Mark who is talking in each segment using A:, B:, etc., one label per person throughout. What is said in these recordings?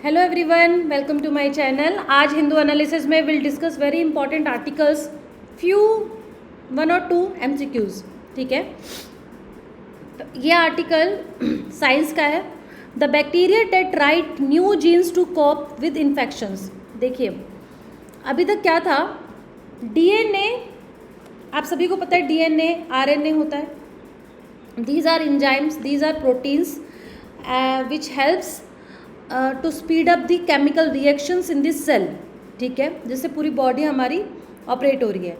A: Hello everyone, welcome to my channel. आज Hindu analysis में will discuss very important articles, few 1 और 2 MCQs। ठीक है, तो ये आर्टिकल साइंस का है। The bacteria that write new genes to cope with infections. देखिए, अभी तक क्या था, डीएनए, आप सभी को पता है डीएनए आरएनए होता है। These are enzymes, these are proteins which helps to speed up the chemical reactions in this cell. ठीक है, जिससे पूरी बॉडी हमारी ऑपरेट हो रही है।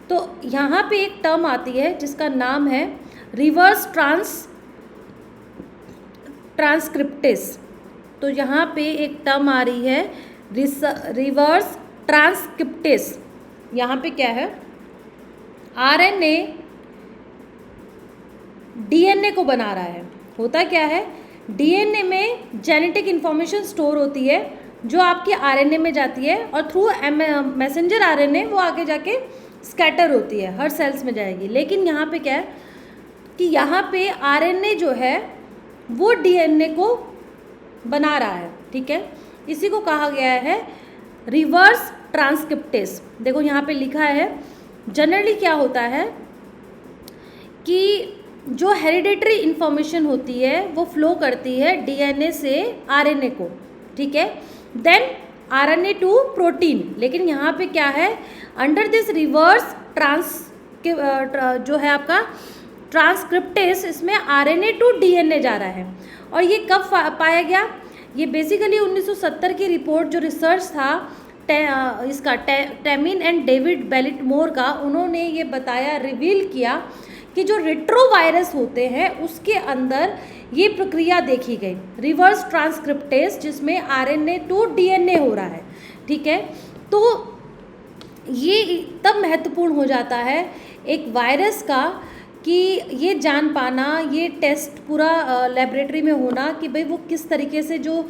A: तो यहाँ पे एक टर्म आती है जिसका नाम है रिवर्स ट्रांसक्रिप्टेस। तो यहाँ पे एक टर्म आ रही है रिवर्स ट्रांसक्रिप्टेस। यहाँ पे क्या है, आरएनए डीएनए को बना रहा है। होता क्या है, डीएनए में जेनेटिक इन्फॉर्मेशन स्टोर होती है जो आपके आरएनए में जाती है और थ्रू मैसेंजर आरएनए वो आगे जाके स्कैटर होती है, हर सेल्स में जाएगी। लेकिन यहाँ पे क्या है कि यहाँ पे आरएनए जो है वो डीएनए को बना रहा है। ठीक है, इसी को कहा गया है रिवर्स ट्रांसक्रिप्टेस। देखो यहाँ पे लिखा है, जनरली क्या होता है कि जो हेरिडेटरी इन्फॉर्मेशन होती है वो फ्लो करती है डीएनए से आरएनए को। ठीक है, देन आरएनए टू प्रोटीन। लेकिन यहाँ पे क्या है, अंडर दिस रिवर्स जो है आपका ट्रांसक्रिप्टेस, इसमें आरएनए टू डीएनए जा रहा है। और ये कब पाया गया, ये बेसिकली 1970 की रिपोर्ट जो रिसर्च था इसका टेमिन एंड डेविड बेलिटमोर का, उन्होंने ये बताया, रिवील किया कि जो रेट्रोवायरस होते हैं उसके अंदर ये प्रक्रिया देखी गई, रिवर्स ट्रांसक्रिप्टेस, जिसमें आरएनए टू डीएनए हो रहा है। ठीक है, तो ये तब महत्वपूर्ण हो जाता है एक वायरस का कि ये जान पाना, ये टेस्ट पूरा लेबोरेटरी में होना कि भाई वो किस तरीके से जो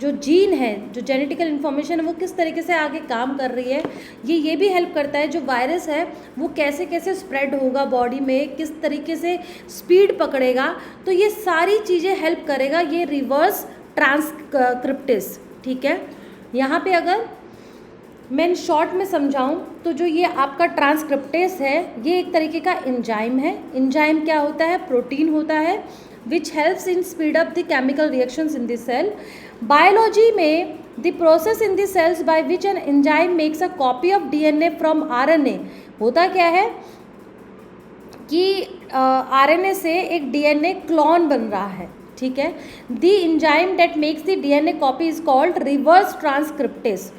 A: जीन है, जो जेनेटिकल इन्फॉर्मेशन है, वो किस तरीके से आगे काम कर रही है। ये भी हेल्प करता है जो वायरस है वो कैसे कैसे स्प्रेड होगा बॉडी में, किस तरीके से स्पीड पकड़ेगा। तो ये सारी चीज़ें हेल्प करेगा ये रिवर्स ट्रांसक्रिप्टेस। ठीक है, यहाँ पे अगर मैं शॉर्ट में समझाऊं तो जो ये आपका ट्रांसक्रिप्टेस है ये एक तरीके का एंजाइम है। एंजाइम क्या होता है, प्रोटीन होता है which helps in speed up the chemical reactions in the cell. Biology में the process in the cells by which an enzyme makes a copy of DNA from RNA. होता क्या है कि आरएनए से एक डीएनए क्लोन बन रहा है। ठीक है, the enzyme that makes the DNA copy is called reverse transcriptase.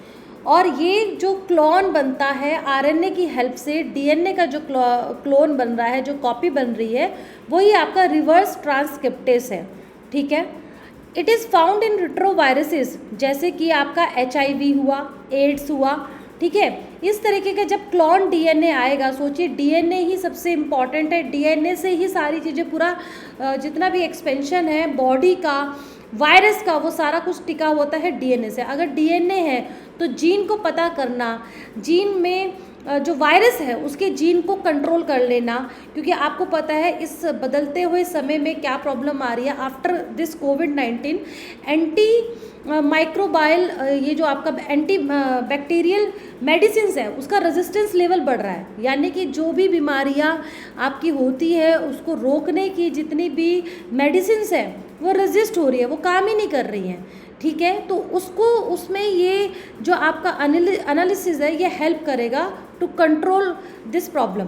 A: और ये जो क्लोन बनता है आरएनए की हेल्प से, डीएनए का जो क्लोन बन रहा है, जो कॉपी बन रही है, वही आपका रिवर्स ट्रांसक्रिप्टेस है। ठीक है, it is found in retroviruses, जैसे कि आपका HIV हुआ, एड्स हुआ। ठीक है, इस तरीके का जब क्लोन डीएनए आएगा, सोचिए डीएनए ही सबसे इम्पॉर्टेंट है, डीएनए से ही सारी चीज़ें, पूरा जितना भी एक्सपेंशन है बॉडी का, वायरस का, वो सारा कुछ टिका होता है डीएनए से। अगर डीएनए है तो जीन को पता करना, जीन में जो वायरस है उसके जीन को कंट्रोल कर लेना, क्योंकि आपको पता है इस बदलते हुए समय में क्या प्रॉब्लम आ रही है। After this covid anti microbial, ये जो आपका एंटी बैक्टीरियल मेडिसिन है उसका रेजिस्टेंस लेवल बढ़ रहा है। यानी कि जो भी बीमारियां आपकी होती है उसको रोकने की जितनी भी मेडिसिन है वो रेजिस्ट हो रही है, वो काम ही नहीं कर रही हैं। ठीक है, तो उसमें ये जो आपका एनालिसिस है ये हेल्प करेगा to control this problem.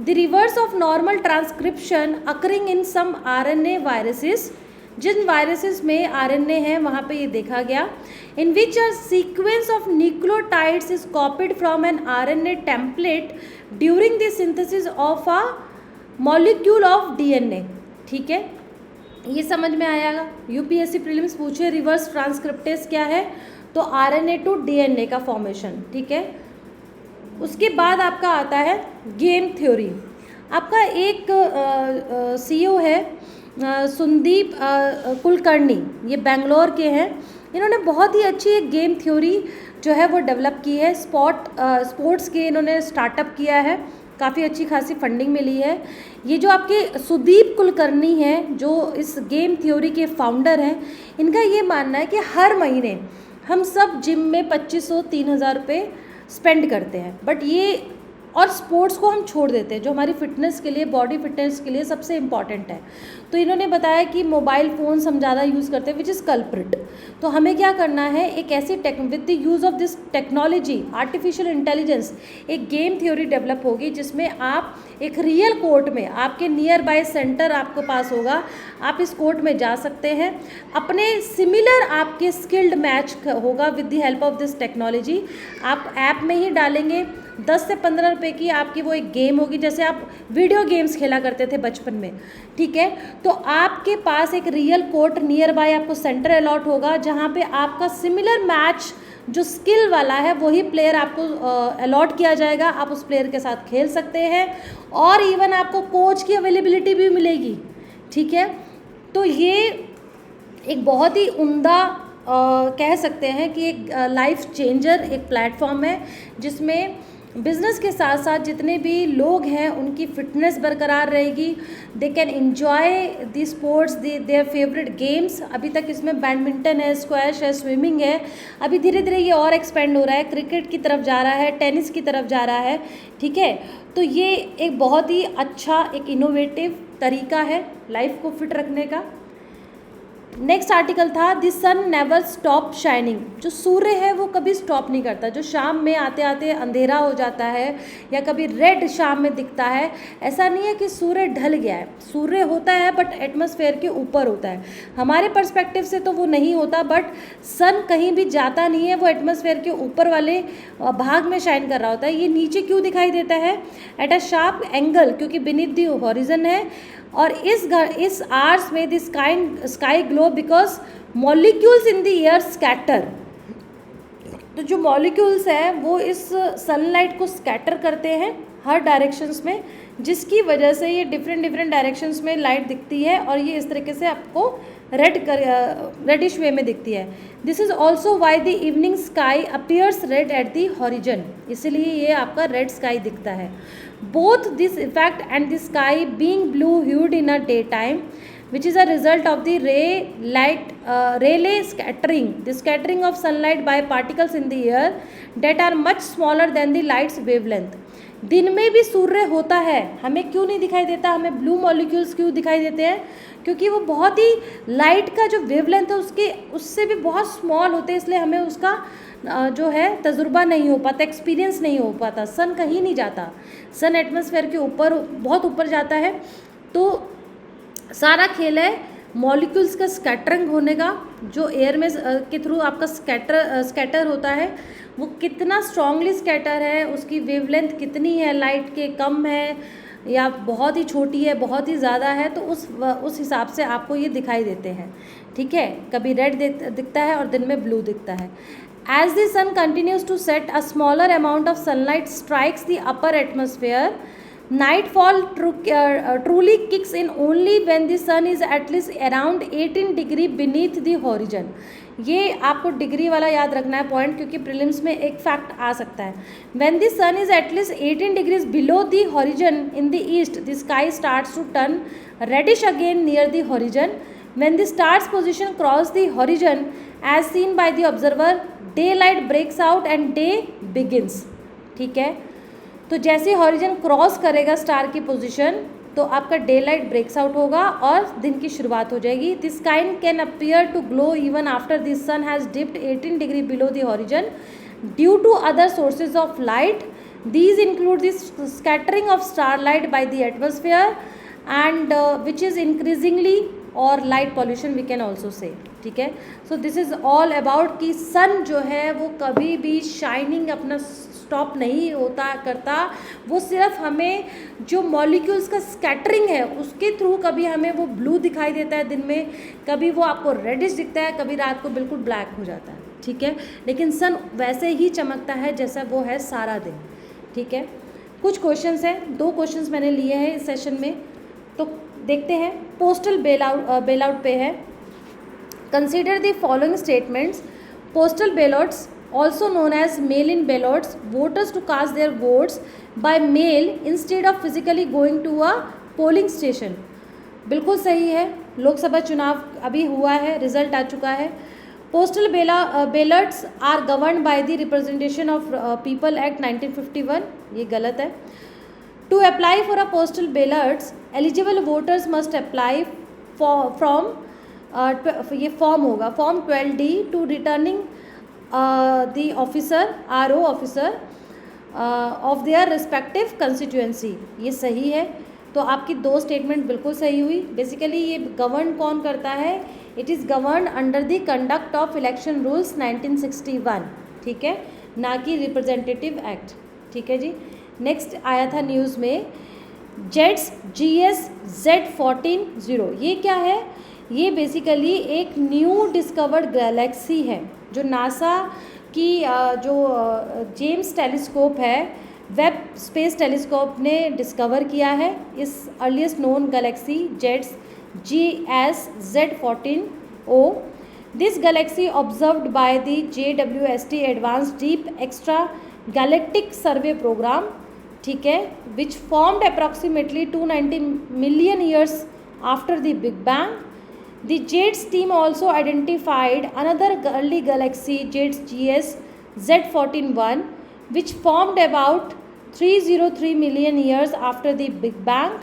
A: The reverse of normal transcription occurring in some RNA viruses, जिन वायरसेस में आरएनए है वहाँ पे ये देखा गया, in which a sequence of nucleotides is copied from an RNA template during the synthesis of a molecule of DNA. ठीक है, ये समझ में आएगा। यूपीएससी प्रीलिम्स पूछे रिवर्स ट्रांसक्रिप्टेस क्या है, तो आरएनए टू डीएनए का फॉर्मेशन। ठीक है, उसके बाद आपका आता है गेम थ्योरी। आपका एक CEO है संदीप कुलकर्णी, ये बेंगलोर के हैं। इन्होंने बहुत ही अच्छी एक गेम थ्योरी जो है वो डेवलप की है। स्पोर्ट्स के इन्होंने स्टार्टअप किया है, काफ़ी अच्छी खासी फंडिंग मिली है। ये जो आपके सुदीप कुलकर्णी हैं, जो इस गेम थ्योरी के फाउंडर हैं, इनका ये मानना है कि हर महीने हम सब जिम में 2500-3000 रुपये स्पेंड करते हैं, बट ये और स्पोर्ट्स को हम छोड़ देते हैं जो हमारी फिटनेस के लिए, बॉडी फिटनेस के लिए सबसे इम्पॉर्टेंट है। तो इन्होंने बताया कि मोबाइल फ़ोन्स हम ज़्यादा यूज़ करते हैं, विच इज़ कल्प्रिट। तो हमें क्या करना है, एक ऐसी with the use of this technology, artificial intelligence, एक गेम थ्योरी डेवलप होगी जिसमें आप एक रियल कोर्ट में, आपके नियर बाय सेंटर आपके पास होगा, आप इस कोर्ट में जा सकते हैं, अपने सिमिलर आपके स्किल्ड मैच होगा with the help of this technology. आप ऐप में ही डालेंगे, 10 से 15 रुपये की आपकी वो एक गेम होगी, जैसे आप वीडियो गेम्स खेला करते थे बचपन में, ठीक है। तो आपके पास एक रियल कोर्ट नियर बाय आपको सेंटर अलॉट होगा, जहाँ पे आपका सिमिलर मैच जो स्किल वाला है वही प्लेयर आपको अलॉट किया जाएगा, आप उस प्लेयर के साथ खेल सकते हैं, और इवन आपको कोच की अवेलेबिलिटी भी मिलेगी, ठीक है। तो ये एक बहुत ही उम्दा कह सकते हैं कि एक लाइफ चेंजर एक प्लेटफॉर्म है, जिसमें बिज़नेस के साथ साथ जितने भी लोग हैं उनकी फ़िटनेस बरकरार रहेगी, they can enjoy the sports, their favourite games. अभी तक इसमें बैडमिंटन है, स्क्वैश है, स्विमिंग है, अभी धीरे धीरे ये और एक्सपेंड हो रहा है, क्रिकेट की तरफ जा रहा है, टेनिस की तरफ जा रहा है, ठीक है। तो ये एक बहुत ही अच्छा एक इनोवेटिव तरीका है लाइफ को फिट रखने का। नेक्स्ट आर्टिकल था the sun never stop shining. जो सूर्य है वो कभी स्टॉप नहीं करता, जो शाम में आते आते अंधेरा हो जाता है या कभी रेड शाम में दिखता है, ऐसा नहीं है कि सूर्य ढल गया है। सूर्य होता है बट एटमॉस्फेयर के ऊपर होता है, हमारे पर्सपेक्टिव से तो वो नहीं होता, बट सन कहीं भी जाता नहीं है, वो एटमॉस्फेयर के ऊपर वाले भाग में शाइन कर रहा होता है। ये नीचे क्यों दिखाई देता है? एट अ शार्प एंगल, क्योंकि बीनीथ द हॉरिजन है, और इस आवर्स में the sky glow because molecules in the air scatter. तो जो मॉलिक्यूल्स हैं वो इस सनलाइट को स्कैटर करते हैं हर डायरेक्शंस में, जिसकी वजह से ये डिफरेंट डायरेक्शंस में लाइट दिखती है, और ये इस तरीके से आपको रेडिश वे में दिखती है। This is also why the evening sky appears red at the horizon, इसीलिए ये आपका रेड स्काई दिखता है। Both this effect and the sky being blue hued in a daytime, which is a result of the Rayleigh scattering, the scattering of sunlight by particles in the air that are much smaller than the light's wavelength. दिन में भी सूर्य होता है, हमें क्यों नहीं दिखाई देता, हमें ब्लू मॉलिक्यूल्स क्यों दिखाई देते हैं? क्योंकि वो बहुत ही लाइट का जो वेवलेंथ है उससे भी बहुत स्मॉल होते हैं, इसलिए हमें उसका जो है तजुर्बा नहीं हो पाता, एक्सपीरियंस नहीं हो पाता। सन कहीं नहीं जाता, सन एटमॉस्फेयर के ऊपर, बहुत ऊपर जाता है। तो सारा खेल है मॉलिक्यूल्स का स्कैटरिंग होने का, जो एयर में के थ्रू आपका स्कैटर होता है, वो कितना स्ट्रांगली स्कैटर है, उसकी वेवलेंथ कितनी है, लाइट के कम है या बहुत ही छोटी है, बहुत ही ज़्यादा है, तो उस हिसाब से आपको ये दिखाई देते हैं, ठीक है। कभी रेड दिखता है और दिन में ब्लू दिखता है। As the sun continues to set, a smaller amount of sunlight strikes the upper atmosphere. Nightfall truly kicks in only when the sun is at least around 18 degree beneath the horizon. ये आपको degree वाला याद रखना है point, क्योंकि prelims में एक fact आ सकता है। When the sun is at least 18 degrees below the horizon in the east, the sky starts to turn reddish again near the horizon. When the star's position crosses the horizon, as seen by the observer, daylight breaks out and day begins, ठीक है। तो जैसे horizon cross करेगा star की position, तो आपका day light breaks out होगा और दिन की शुरुआत हो जाएगी। This sky can appear to glow even after the sun has dipped 18 degree below the horizon due to other sources of light. These include the scattering of star light by the atmosphere and which is increasingly, और light pollution we can also say, ठीक है। So this is all about कि sun जो है वो कभी भी shining अपना स्टॉप नहीं होता करता, वो सिर्फ हमें जो मॉलिक्यूल्स का स्कैटरिंग है उसके थ्रू कभी हमें वो ब्लू दिखाई देता है दिन में, कभी वो आपको रेडिश दिखता है, कभी रात को बिल्कुल ब्लैक हो जाता है, ठीक है। लेकिन सन वैसे ही चमकता है जैसा वो है सारा दिन, ठीक है। कुछ क्वेश्चंस हैं, 2 क्वेश्चंस मैंने लिए हैं इस सेशन में, तो देखते हैं। पोस्टल बेल आउट पे है। Consider the following statements. Postal bailouts also known as mail-in ballots, voters to cast their votes by mail instead of physically going to a polling station. बिल्कुल सही है, लोकसभा चुनाव अभी हुआ है, रिजल्ट आ चुका है. Postal ballots are govern by the representation of people act 1951, ये गलत है. To apply for a postal ballots eligible voters must apply from ये फॉर्म होगा form 12D to returning the officer RO officer of their respective constituency. ये सही है. तो आपकी दो स्टेटमेंट बिल्कुल सही हुई. बेसिकली ये गवर्न कौन करता है? It is govern under the conduct of election rules 1961, ठीक है, ना कि रिप्रेजेंटेटिव एक्ट. ठीक है जी. नेक्स्ट आया था न्यूज़ में जेट्स GS Z14-0. ये क्या है? ये बेसिकली एक न्यू डिस्कवर्ड गैलेक्सी है जो नासा की जो जेम्स टेलीस्कोप है, वेब स्पेस टेलीस्कोप ने डिस्कवर किया है. इस earliest known galaxy JADES GS Z14-0. This galaxy observed by the JWST advance deep extragalactic survey program, ठीक है, which formed approximately 290 million years after the big bang. The JATES team also identified another early galaxy, JATES GS Z14-1, which formed about 303 million years after the Big Bang,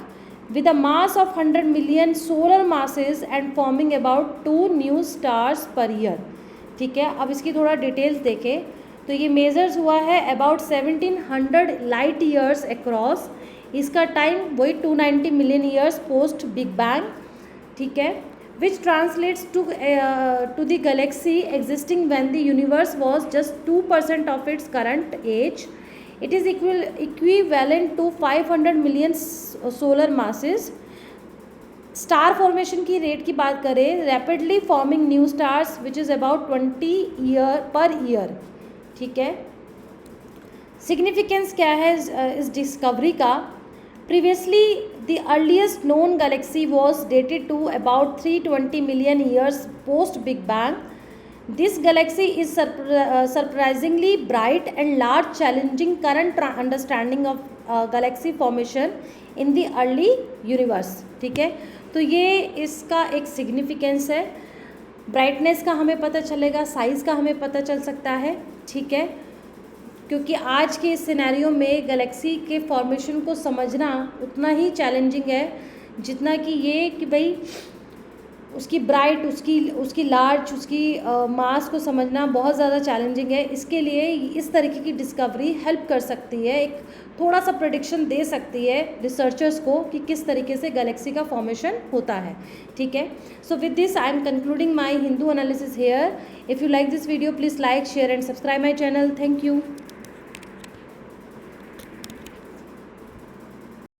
A: with a mass of 100 million solar masses and forming about 2 new stars per year. ठीक है. अब इसकी थोड़ा details देखें तो ये measures हुआ है अबाउट 1700 लाइट ईयर्स अक्रॉस. इसका टाइम वही 290 million years post big bang, ठीक है, which translates to the galaxy existing when the universe was just 2% of its current age. It is equivalent to 500 million solar masses. Star formation की rate की बात करें, rapidly forming new stars which is about 20 year per year. ठीक है. Significance क्या है इस discovery का? Previously, the earliest known galaxy was dated to about 320 million years post-Big Bang. This galaxy is surprisingly bright and large, challenging current understanding of galaxy formation in the early universe. ठीक है. तो ये इसका एक significance है. Brightness का हमें पता चलेगा, साइज़ का हमें पता चल सकता है. ठीक है. क्योंकि आज के इस सिनेरियो में गैलेक्सी के फॉर्मेशन को समझना उतना ही चैलेंजिंग है जितना कि ये कि भाई उसकी ब्राइट, उसकी लार्ज, उसकी मास को समझना बहुत ज़्यादा चैलेंजिंग है. इसके लिए इस तरीके की डिस्कवरी हेल्प कर सकती है, एक थोड़ा सा प्रेडिक्शन दे सकती है रिसर्चर्स को कि किस तरीके से गैलेक्सी का फॉर्मेशन होता है. ठीक है. So with this I am concluding my Hindu analysis here. If you like this video please like, share and subscribe my channel. Thank you.